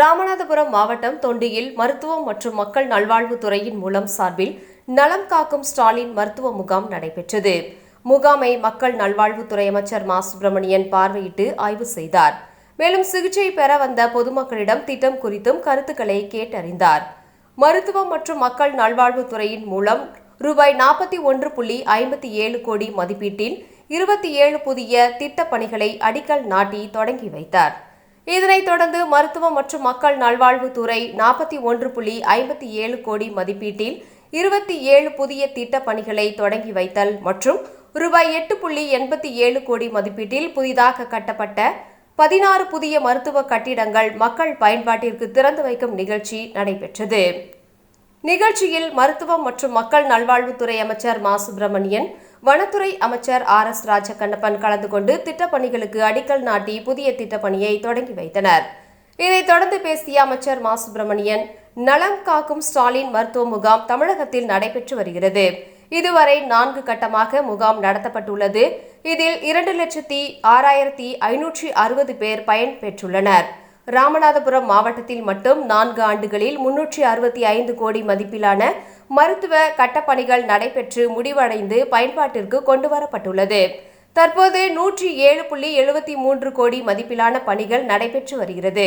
ராமநாதபுரம் மாவட்டம் தொண்டியில் மருத்துவம் மற்றும் மக்கள் நல்வாழ்வுத்துறையின் மூலம் சார்பில் நலம் காக்கும் ஸ்டாலின் மருத்துவ முகாம் நடைபெற்றது. முகாமை மக்கள் நல்வாழ்வுத்துறை அமைச்சர் மா. சுப்பிரமணியன் பார்வையிட்டு ஆய்வு செய்தார். மேலும் சிகிச்சை பெற வந்த பொதுமக்களிடம் திட்டம் குறித்தும் கருத்துக்களை கேட்டறிந்தார். மருத்துவம் மற்றும் மக்கள் நல்வாழ்வுத்துறையின் மூலம் ரூபாய் 41.57 கோடி மதிப்பீட்டில் 27 புதிய திட்டப் பணிகளை அடிக்கல் நாட்டி தொடங்கி வைத்தார். இதனைத் தொடர்ந்து மருத்துவம் மற்றும் மக்கள் நல்வாழ்வுத்துறை 41.57 கோடி மதிப்பீட்டில் 27 புதிய திட்டப் பணிகளை தொடங்கி வைத்தல் மற்றும் ரூபாய் 8.87 கோடி மதிப்பீட்டில் புதிதாக கட்டப்பட்ட 16 புதிய மருத்துவ கட்டிடங்கள் மக்கள் பயன்பாட்டிற்கு திறந்து வைக்கும் நிகழ்ச்சி நடைபெற்றது. நிகழ்ச்சியில் மருத்துவம் மற்றும் மக்கள் நல்வாழ்வுத்துறை அமைச்சர் மா. சுப்பிரமணியன், வனத்துறை அமைச்சர் R.S. ராஜகண்ணப்பன் கலந்து கொண்டு திட்டப்பணிகளுக்கு அடிக்கல் நாட்டி புதிய திட்டப்பணியை தொடங்கி வைத்தனர். இதைத் தொடர்ந்து பேசிய அமைச்சர் மா. சுப்பிரமணியன், நலம் காக்கும் ஸ்டாலின் மருத்துவ முகாம் தமிழகத்தில் நடைபெற்று வருகிறது. இதுவரை 4 கட்டமாக முகாம் நடத்தப்பட்டுள்ளது. இதில் 2,06,560 பேர் பயன்பெற்றுள்ளனர். ராமநாதபுரம் மாவட்டத்தில் மட்டும் 4 ஆண்டுகளில் 365 கோடி மதிப்பிலான மருத்துவ கட்டப்பணிகள் நடைபெற்று முடிவடைந்து பயன்பாட்டிற்கு கொண்டுவரப்பட்டுள்ளது. தற்போது 107.73 கோடி மதிப்பிலான பணிகள் நடைபெற்று வருகிறது.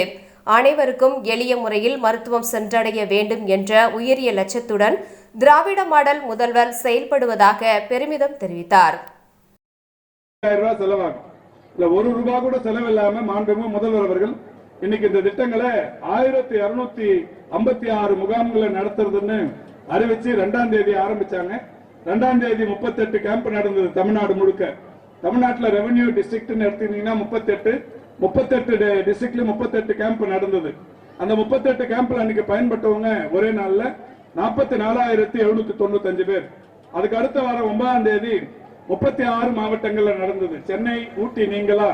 அனைவருக்கும் எளிய முறையில் மருத்துவம் சென்றடைய வேண்டும் என்ற உயரிய லட்சியத்துடன் திராவிட மாடல் முதல்வர் செயல்படுவதாக பெருமிதம் தெரிவித்தார். முதல்வர் அவர்கள் இன்னைக்கு இந்த திட்டங்களை 1256 முகாம்களை நடத்துறதுன்னு அறிவிச்சு 2ஆம் தேதி ஆரம்பிச்சாங்க. 2ஆம் தேதி 38 கேம்ப் நடந்தது தமிழ்நாடு முழுக்க. தமிழ்நாட்டில் ரெவென்யூ டிஸ்ட்ரிக்ட் எடுத்தீங்கன்னா 38 டிஸ்ட்ரிக்ட்ல 38 கேம்ப் நடந்தது. அந்த 38 கேம்ப்ல அன்னைக்கு பயன்பட்டவங்க ஒரே நாள்ல 44,795 பேர். அதுக்கு அடுத்த வாரம் 9ஆம் தேதி 36 மாவட்டங்கள்ல நடந்தது. சென்னை, ஊட்டி, நீங்களா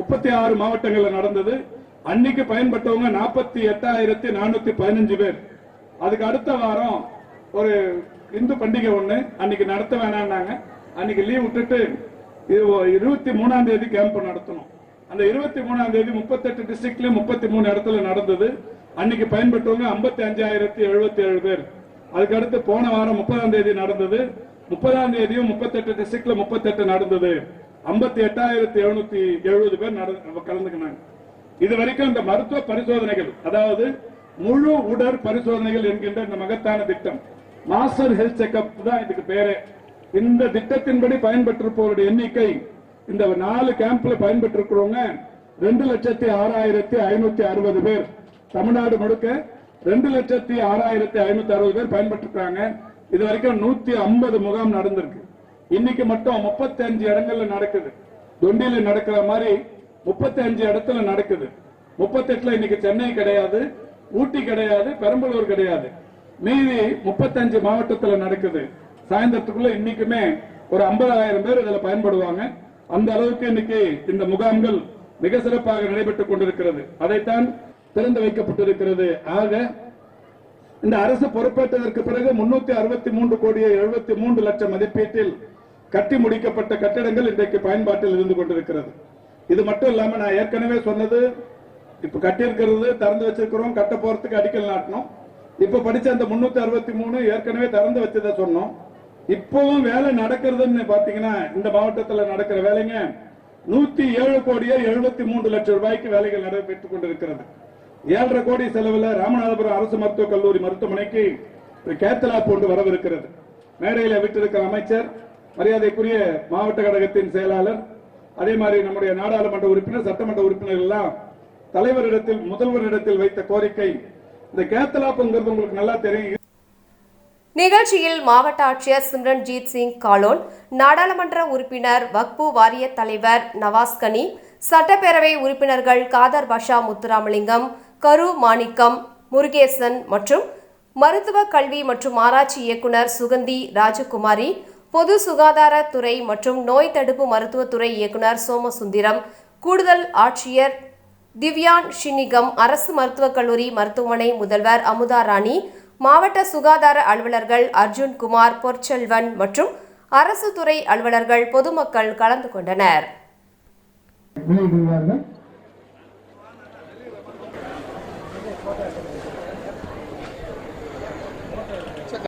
36 மாவட்டங்கள்ல நடந்தது. அன்னைக்கு பயன்பட்டவங்க 48,415 பேர். அதுக்கு அடுத்த வாரம் ஒரு இந்து பண்டிகை ஒண்ணு அன்னைக்கு நடத்த வேணாம்னாங்க. அன்னைக்கு லீவ் விட்டுட்டு 23ஆம் தேதி கேம்ப் நடத்தணும். அந்த 23ஆம் தேதி 38 டிஸ்ட்ரிக்ட்ல 33 இடத்துல நடந்தது. அன்னைக்கு பயன்பட்டவங்க 55,077 பேர். அதுக்கு அடுத்து போன வாரம் 30ஆம் தேதி நடந்தது. 30ஆம் தேதியும் 38 டிஸ்ட்ரிக்ட்ல 38 நடந்தது. 58,770 பேர் கலந்துக்கினாங்க. இதுவரைக்கும் இந்த மருத்துவ பரிசோதனைகள், அதாவது முழு உடற் பரிசோதனைகள் என்கின்ற இந்த மகத்தான திட்டம், மாஸ்டர் ஹெல்த் செக்அப் தான் இதுக்கு பேரு. இந்த திட்டத்தின்படி பயன்பெற்றிருப்பவருடைய எண்ணிக்கை இந்த 4 கேம்ப்ல பயன்பெற்றிருக்கிறவங்க 2,06,560 பேர். தமிழ்நாடு முழுக்க 2,06,560 பேர் பயன்பெற்றிருக்காங்க. இது வரைக்கும் 150 முகாம் நடந்திருக்கு. இன்னைக்கு மட்டும் 35 இடங்கள்ல நடக்குது. தொண்டியில நடக்கிற மாதிரி 35 இடத்துல நடக்குது. 38ல இன்னைக்கு சென்னை கிடையாது, ஊட்டி கிடையாது, பெரம்பலூர் கிடையாது. மீதி 35 மாவட்டத்தில் நடக்குது. சாயந்தரத்துக்குள்ள இன்னைக்குமே ஒரு 50,000 பேர் இதுல பயன்படுவாங்க. அந்த அளவுக்கு இன்னைக்கு இந்த முகாம்கள் மிக சிறப்பாக நடைபெற்றுக் கொண்டிருக்கிறது. அதைத்தான் திறந்து வைக்கப்பட்டிருக்கிறது. ஆக இந்த அரசு பொறுப்பேற்றதற்கு பிறகு 363,73 லட்சம் மதிப்பீட்டில் கட்டி முடிக்கப்பட்ட கட்டிடங்கள் இன்றைக்கு பயன்பாட்டில் இருந்து கொண்டிருக்கிறது. இது மட்டும் இல்லாம நான் ஏற்கனவே சொன்னது, இப்ப கட்டியிருக்கிறது திறந்து வச்சிருக்கிறோம், கட்ட போறதுக்கு அடிக்கல் நாட்டணும். இப்ப படிச்ச அந்த 363 ஏற்கனவே திறந்து வச்சதை சொன்னோம். இப்பவும் வேலை நடக்கிறதுன்னு பாத்தீங்கன்னா இந்த மாவட்டத்தில் நடக்கிற வேலைங்க 107,73 லட்சம் ரூபாய்க்கு வேலைகள் நடைபெற்றுக் கொண்டிருக்கிறது. 7,5 கோடி செலவுல ராமநாதபுரம் அரசு மருத்துவக் கல்லூரி மருத்துவமனைக்கு கேத்தலாப் ஒன்று வரவிருக்கிறது. மேடையில் விட்டிருக்கிற அமைச்சர், மரியாதைக்குரிய மாவட்ட கழகத்தின் செயலாளர், அதே மாதிரி நம்முடைய நாடாளுமன்ற உறுப்பினர், சட்டமன்ற உறுப்பினர் எல்லாம் தலைவரிடத்தில், முதல்வரிடத்தில் வைத்த கோரிக்கை இந்த கேத்தலாப்ங்கிறது உங்களுக்கு நல்லா தெரியும். நிகழ்ச்சியில் மாவட்ட ஆட்சியர் சிம்ரன்ஜீத் சிங் காலோன், நாடாளுமன்ற உறுப்பினர், வக்பு வாரிய தலைவர் நவாஸ்கனி, சட்டப்பேரவை உறுப்பினர்கள் காதர் பாஷா, முத்துராமலிங்கம், கரு மாணிக்கம், முருகேசன் மற்றும் மருத்துவ கல்வி மற்றும் ஆராய்ச்சி இயக்குநர் சுகந்தி ராஜகுமாரி, பொது சுகாதாரத்துறை மற்றும் நோய் தடுப்பு மருத்துவத்துறை இயக்குநர் சோமசுந்தரம், கூடுதல் ஆட்சியர் திவ்யான் ஷினிகம், அரசு மருத்துவக் கல்லூரி மருத்துவமனை முதல்வர் அமுதா ராணி, மாவட்ட சுகாதார அலுவலர்கள் அர்ஜுன் குமார், பொற்செல்வன் மற்றும் அரசு துறை அலுவலர்கள், பொதுமக்கள் கலந்து கொண்டனர். போட்டோ எடுத்துக்கிட்டு